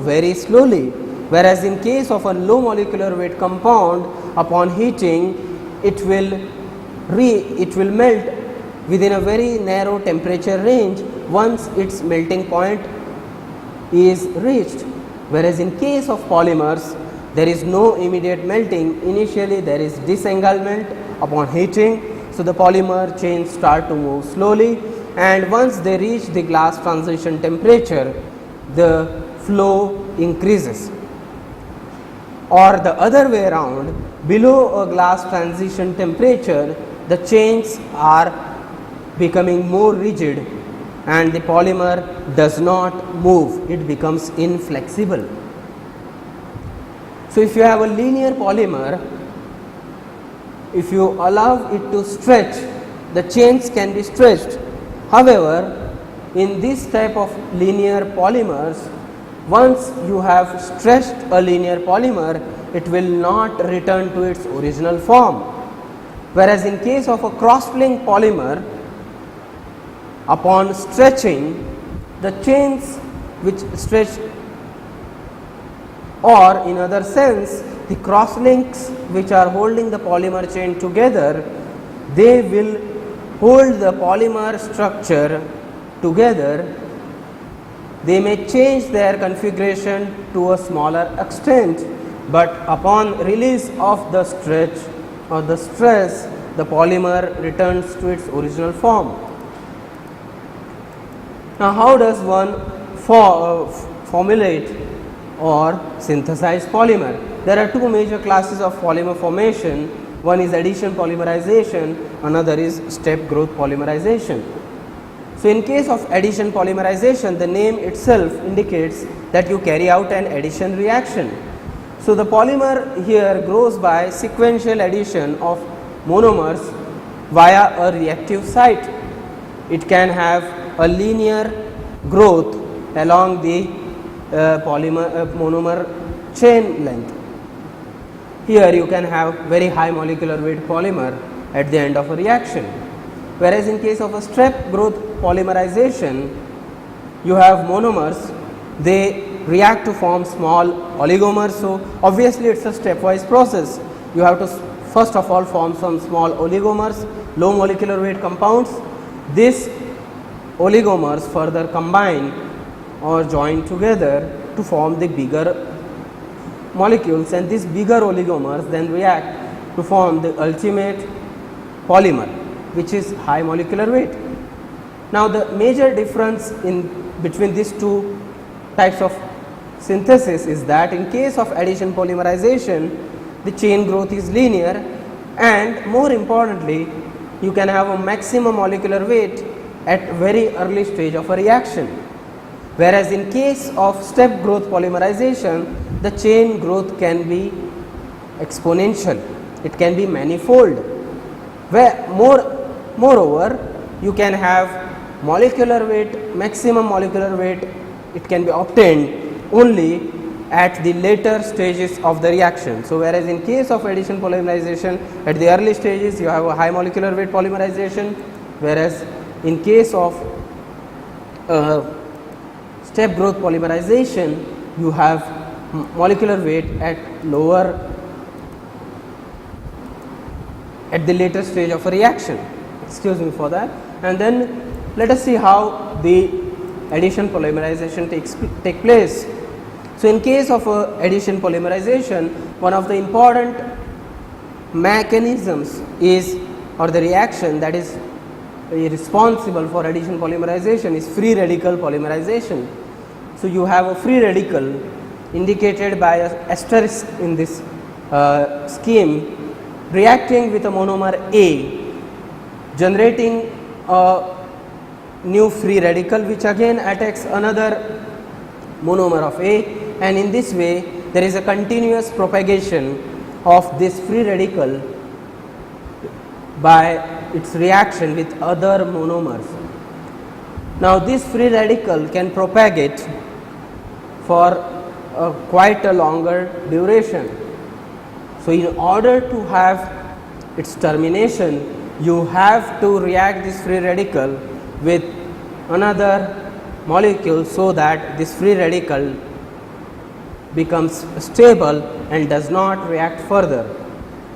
very slowly, whereas in case of a low molecular weight compound, upon heating it will melt within a very narrow temperature range once its melting point is reached, whereas in case of polymers there is no immediate melting. Initially there is disentanglement upon heating. So, the polymer chains start to move slowly, and once they reach the glass transition temperature, the flow increases. Or the other way around, below a glass transition temperature, the chains are becoming more rigid and the polymer does not move, it becomes inflexible. So, if you have a linear polymer, if you allow it to stretch, the chains can be stretched. However, in this type of linear polymers, once you have stretched a linear polymer, it will not return to its original form. Whereas in case of a cross-linked polymer, upon stretching, the chains which stretch, or in other sense the cross links which are holding the polymer chain together, they will hold the polymer structure together. They may change their configuration to a smaller extent, but upon release of the stretch or the stress, the polymer returns to its original form. Now, how does one formulate or synthesize polymer? There are two major classes of polymer formation. One is addition polymerization, another is step growth polymerization. So, in case of addition polymerization, the name itself indicates that you carry out an addition reaction. So, the polymer here grows by sequential addition of monomers via a reactive site. It can have a linear growth along the monomer chain length. Here you can have very high molecular weight polymer at the end of a reaction, whereas in case of a step growth polymerization, you have monomers, they react to form small oligomers. So, obviously it is a stepwise process. You have to first of all form some small oligomers, low molecular weight compounds. These oligomers further combine or join together to form the bigger molecules, and these bigger oligomers then react to form the ultimate polymer, which is high molecular weight. Now, the major difference between these two types of synthesis is that in case of addition polymerization, the chain growth is linear, and more importantly, you can have a maximum molecular weight at very early stage of a reaction. Whereas in case of step growth polymerization, the chain growth can be exponential, it can be manifold, where moreover you can have molecular weight, maximum molecular weight, it can be obtained only at the later stages of the reaction. So, whereas in case of addition polymerization, at the early stages you have a high molecular weight polymerization, whereas in case of step growth polymerization, you have molecular weight at the later stage of a reaction. Excuse me for that. And then let us see how the addition polymerization take place. So, in case of addition polymerization, one of the important mechanisms is, or the reaction that is responsible for addition polymerization is free radical polymerization. So, you have a free radical indicated by a asterisk in this scheme reacting with a monomer A, generating a new free radical which again attacks another monomer of A, and in this way there is a continuous propagation of this free radical by its reaction with other monomers. Now, this free radical can propagate for quite a longer duration. So, in order to have its termination, you have to react this free radical with another molecule, so that this free radical becomes stable and does not react further.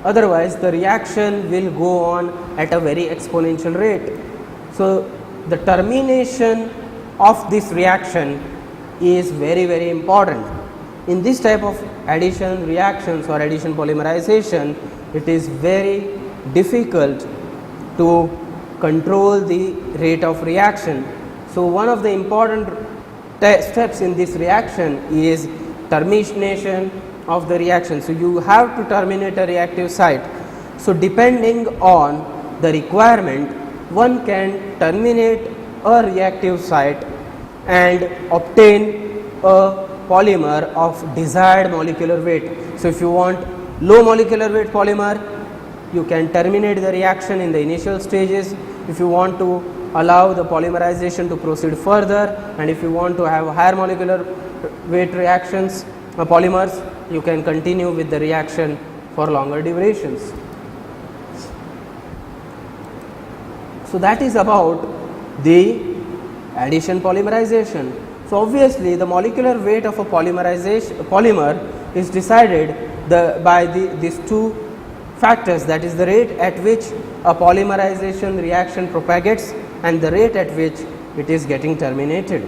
Otherwise, the reaction will go on at a very exponential rate. So, the termination of this reaction is very important. In this type of addition reactions or addition polymerization, it is very difficult to control the rate of reaction. So, one of the important steps in this reaction is termination of the reaction. So, you have to terminate a reactive site. So, depending on the requirement, one can terminate a reactive site and obtain a polymer of desired molecular weight. So, if you want low molecular weight polymer, you can terminate the reaction in the initial stages. If you want to allow the polymerization to proceed further, and if you want to have higher molecular weight reactions polymers, you can continue with the reaction for longer durations. So, that is about the addition polymerization. So, obviously, the molecular weight of a polymer is decided by these two factors, that is the rate at which a polymerization reaction propagates and the rate at which it is getting terminated.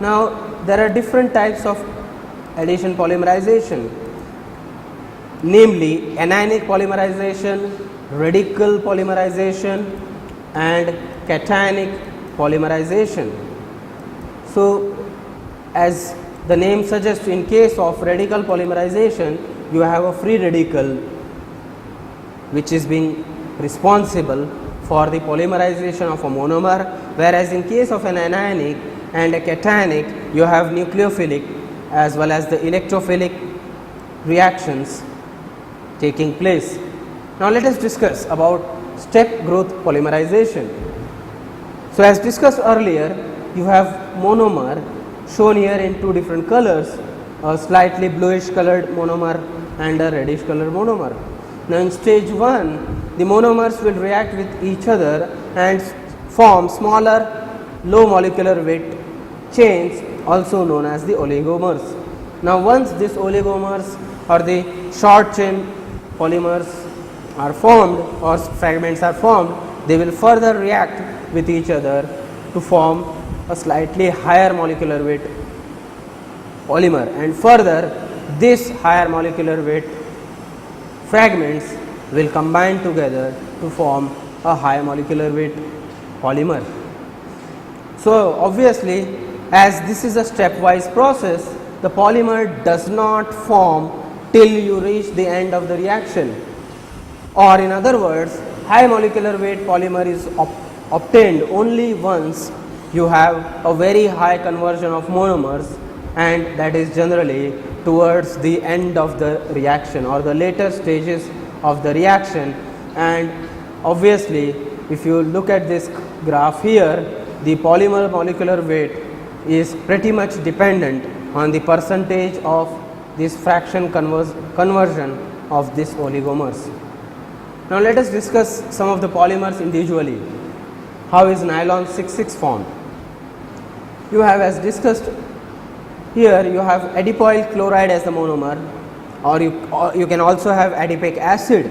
Now, there are different types of addition polymerization, namely anionic polymerization, radical polymerization and cationic polymerization. So, as the name suggests, in case of radical polymerization, you have a free radical which is being responsible for the polymerization of a monomer, whereas in case of an anionic and a cationic, you have nucleophilic as well as the electrophilic reactions taking place. Now, let us discuss about step growth polymerization. So, as discussed earlier, you have monomer shown here in two different colors, a slightly bluish colored monomer and a reddish colored monomer. Now, in stage 1, the monomers will react with each other and form smaller low molecular weight chains, also known as the oligomers. Now, once these oligomers or the short chain polymers are formed or fragments are formed, they will further react with each other to form a slightly higher molecular weight polymer, and further this higher molecular weight fragments will combine together to form a high molecular weight polymer. So, obviously, as this is a stepwise process, the polymer does not form till you reach the end of the reaction, or in other words, high molecular weight polymer is obtained only once you have a very high conversion of monomers, and that is generally towards the end of the reaction or the later stages of the reaction. And obviously, if you look at this graph here, the polymer molecular weight is pretty much dependent on the percentage of this fraction conversion of these oligomers. Now, let us discuss some of the polymers individually. How is nylon 6,6 formed? You have, as discussed here, you have adipoyl chloride as the monomer, or you can also have adipic acid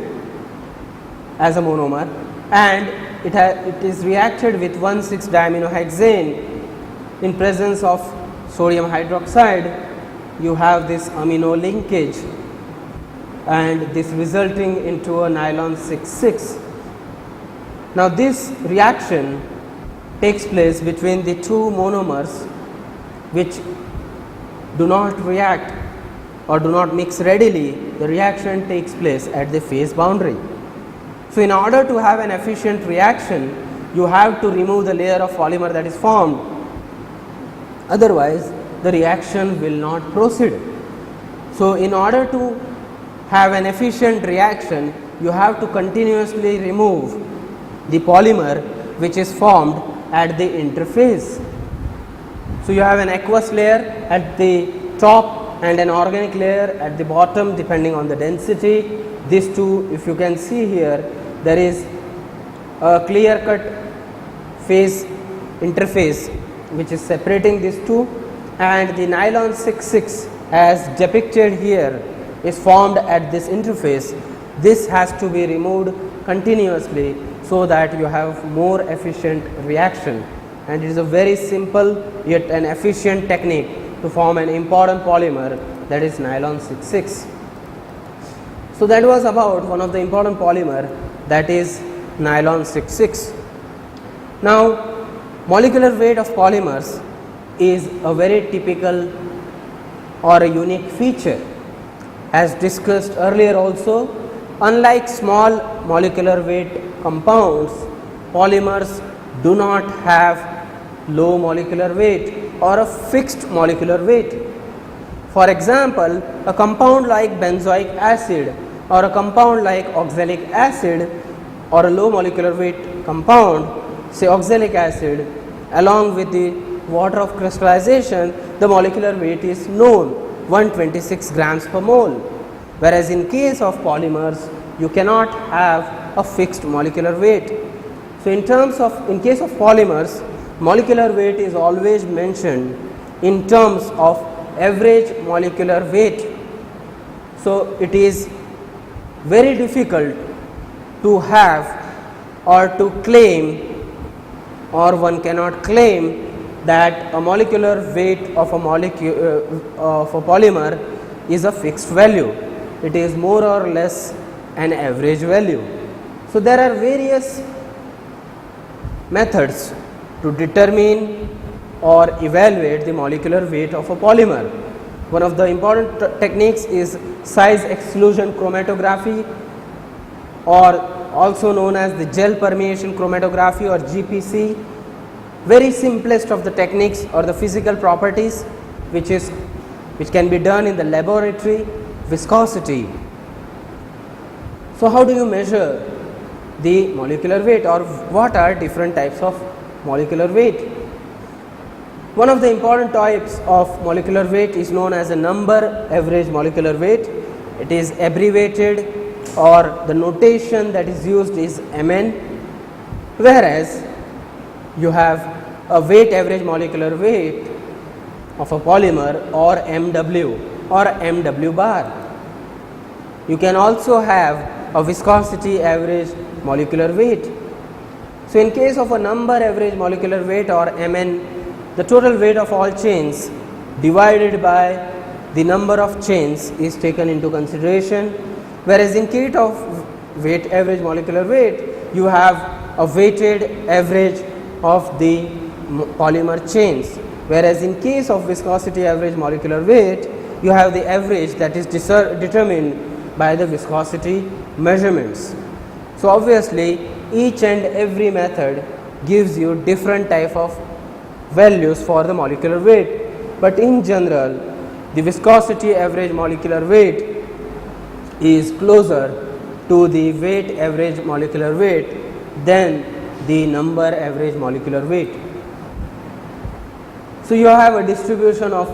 as a monomer, and it is reacted with 1,6-diaminohexane. In presence of sodium hydroxide, you have this amino linkage, and this resulting into a nylon 6,6. Now, this reaction takes place between the two monomers which do not react or do not mix readily. The reaction takes place at the phase boundary. So, in order to have an efficient reaction, you have to remove the layer of polymer that is formed, otherwise the reaction will not proceed. So, in order to have an efficient reaction, you have to continuously remove the polymer which is formed at the interface. So, you have an aqueous layer at the top and an organic layer at the bottom depending on the density. These two, if you can see here, there is a clear cut phase interface which is separating these two, and the nylon 66 as depicted here is formed at this interface. This has to be removed continuously so that you have more efficient reaction, and it is a very simple yet an efficient technique to form an important polymer, that is nylon 66. So that was about one of the important polymer, that is nylon 66. Now molecular weight of polymers is a very typical or a unique feature. As discussed earlier also, unlike small molecular weight compounds, polymers do not have low molecular weight or a fixed molecular weight. For example, a compound like benzoic acid or a compound like oxalic acid, or a low molecular weight compound, say oxalic acid, along with the water of crystallization, the molecular weight is known, 126 grams per mole. Whereas in case of polymers, you cannot have a fixed molecular weight. So in case of polymers, molecular weight is always mentioned in terms of average molecular weight. So it is very difficult to have or to claim, or one cannot claim that a molecular weight of a polymer is a fixed value. It is more or less an average value. So there are various methods to determine or evaluate the molecular weight of a polymer. One of the important techniques is size exclusion chromatography, or also known as the gel permeation chromatography, or GPC. Very simplest of the techniques or the physical properties which can be done in the laboratory. Viscosity. So how do you measure the molecular weight, or what are different types of molecular weight? One of the important types of molecular weight is known as a number average molecular weight. It is abbreviated, or the notation that is used is Mn, whereas you have a weight average molecular weight of a polymer, or MW or MW bar. You can also have a viscosity average molecular weight. So in case of a number average molecular weight, or Mn, the total weight of all chains divided by the number of chains is taken into consideration, whereas in case of weight average molecular weight, you have a weighted average of the polymer chains, whereas in case of viscosity average molecular weight, you have the average that is determined by the viscosity measurements. So obviously each and every method gives you different type of values for the molecular weight, but in general the viscosity average molecular weight is closer to the weight average molecular weight than the number average molecular weight. So you have a distribution of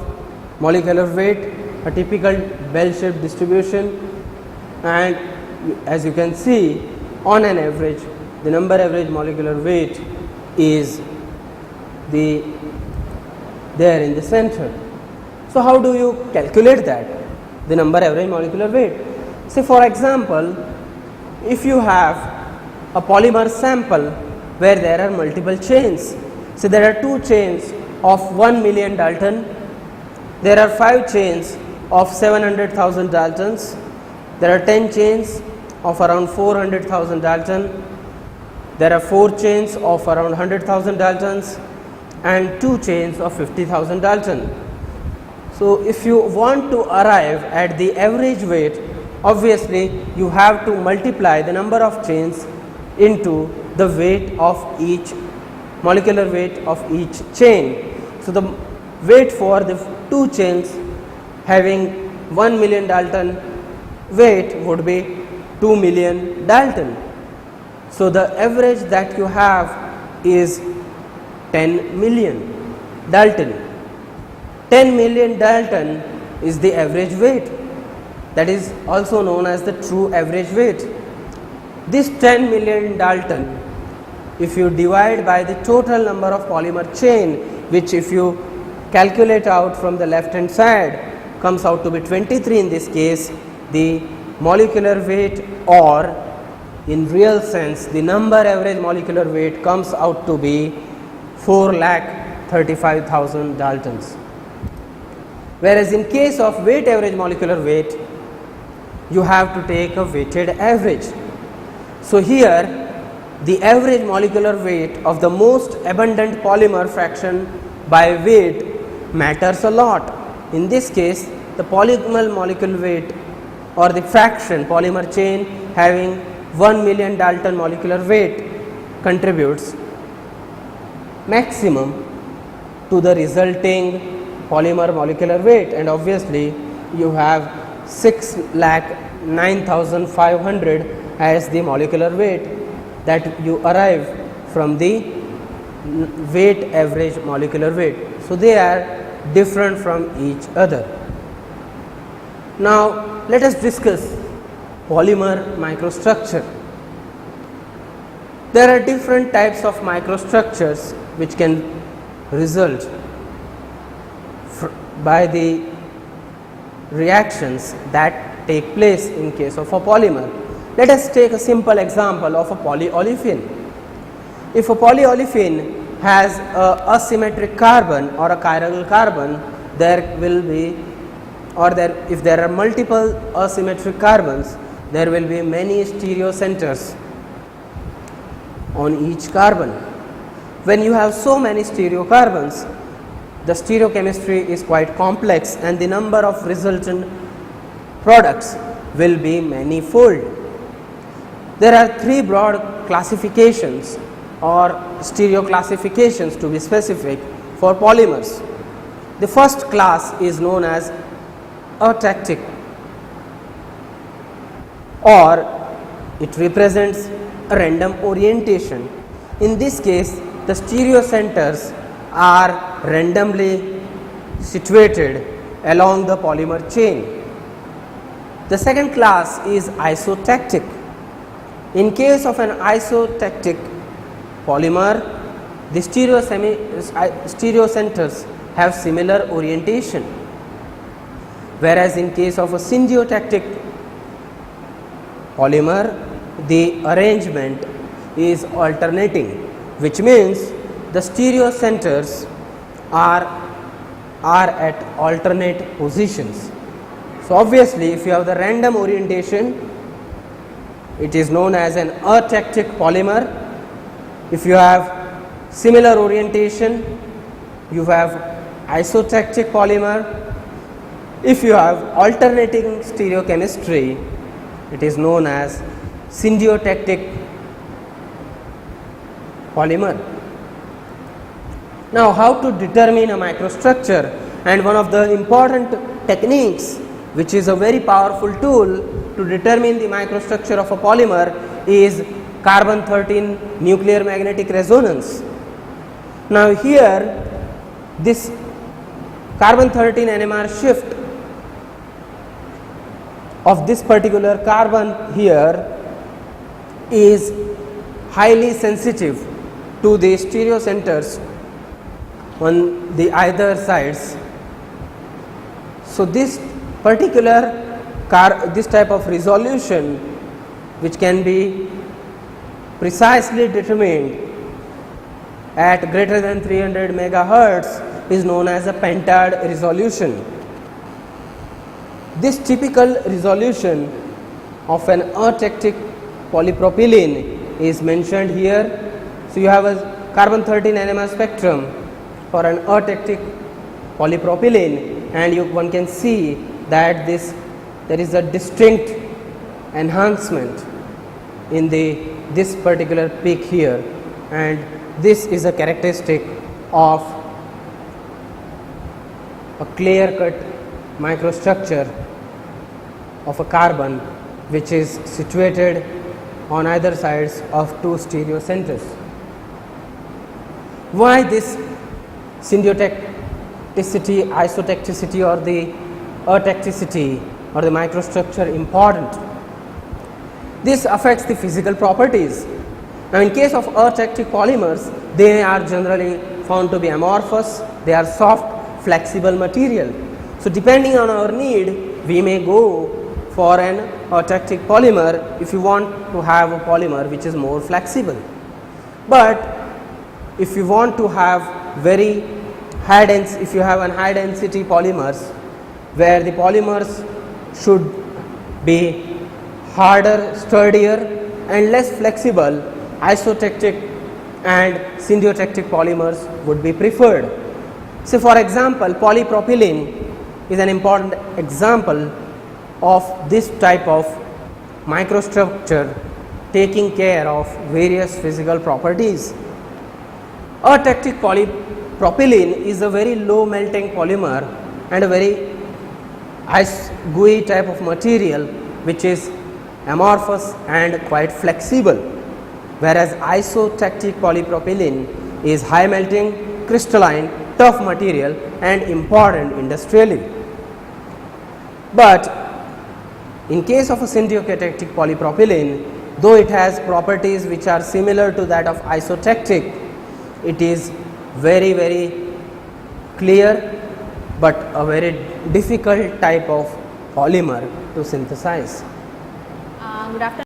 molecular weight, a typical bell-shaped distribution, and as you can see, on an average, the number average molecular weight is there in the center. So how do you calculate that, the number average molecular weight? Say for example, if you have a polymer sample where there are multiple chains, so there are 2 chains of 1 million Dalton, there are 5 chains of 700,000 Daltons, there are 10 chains of around 400,000 Dalton, there are 4 chains of around 100,000 Daltons, and 2 chains of 50,000 Dalton. So if you want to arrive at the average weight, obviously you have to multiply the number of chains into the weight of each molecular weight of each chain. So the weight for the 2 chains having 1 million Dalton weight would be 2 million Dalton. So the average that you have is 10 million Dalton. 10 million Dalton is the average weight, that is also known as the true average weight. This 10 million Dalton, if you divide by the total number of polymer chain, which if you calculate out from the left hand side comes out to be 23 in this case. The molecular weight, or in real sense the number average molecular weight, comes out to be 4,35,000 Daltons. Whereas in case of weight average molecular weight, you have to take a weighted average. So here the average molecular weight of the most abundant polymer fraction by weight matters a lot. In this case, the polymer molecular weight, or the fraction polymer chain having 1 million Dalton molecular weight, contributes maximum to the resulting polymer molecular weight, and obviously you have 6,09,500 as the molecular weight that you arrive from the weight average molecular weight. So they are different from each other. Now let us discuss polymer microstructure. There are different types of microstructures which can result by the reactions that take place in case of a polymer. Let us take a simple example of a polyolefin. If a polyolefin has a asymmetric carbon or a chiral carbon, there will be, if there are multiple asymmetric carbons, there will be many stereocenters on each carbon. When you have so many stereocarbons, the stereochemistry is quite complex and the number of resultant products will be manifold. There are three broad classifications, or stereo classifications to be specific, for polymers. The first class is known as atactic, or it represents a random orientation. In this case, the stereocenters are randomly situated along the polymer chain. The second class is isotactic. In case of an isotactic polymer, the stereocenters have similar orientation, whereas in case of a symbiotic polymer, the arrangement is alternating, which means the stereocenters are at alternate positions. So obviously, if you have the random orientation, it is known as an atactic polymer. If you have similar orientation, you have isotactic polymer. If you have alternating stereochemistry, it is known as symbiotic polymer. Now, how to determine a microstructure? And one of the important techniques, which is a very powerful tool to determine the microstructure of a polymer, is carbon 13 nuclear magnetic resonance. Now here, this carbon 13 NMR shift of this particular carbon here is highly sensitive to the stereocenters on the either sides. So this particular this type of resolution, which can be precisely determined at greater than 300 megahertz, is known as a pentad resolution. This typical resolution of an atactic polypropylene is mentioned here. So you have a carbon 13 NMR spectrum for an atactic polypropylene, and one can see that there is a distinct enhancement in this particular peak here, and this is a characteristic of a clear-cut microstructure of a carbon which is situated on either sides of two stereocenters. Why this symbioticity, isotacticity, or the atacticity or the microstructure important? This affects the physical properties. Now in case of atactic polymers, they are generally found to be amorphous, they are soft, flexible material. So depending on our need, we may go for an eutectic polymer if you want to have a polymer which is more flexible. But if you want to have very high density, if you have an high density polymers where the polymers should be harder, sturdier and less flexible, isotectic and syndiotectic polymers would be preferred. So for example, polypropylene is an important example of this type of microstructure taking care of various physical properties. Eutectic polypropylene is a very low melting polymer and a very gooey type of material which is amorphous and quite flexible, whereas isotectic polypropylene is high melting, crystalline, tough material and important industrially. But in case of a syndiotectic polypropylene, though it has properties which are similar to that of isotectic, it is very clear but a very difficult type of polymer to synthesize. Good afternoon.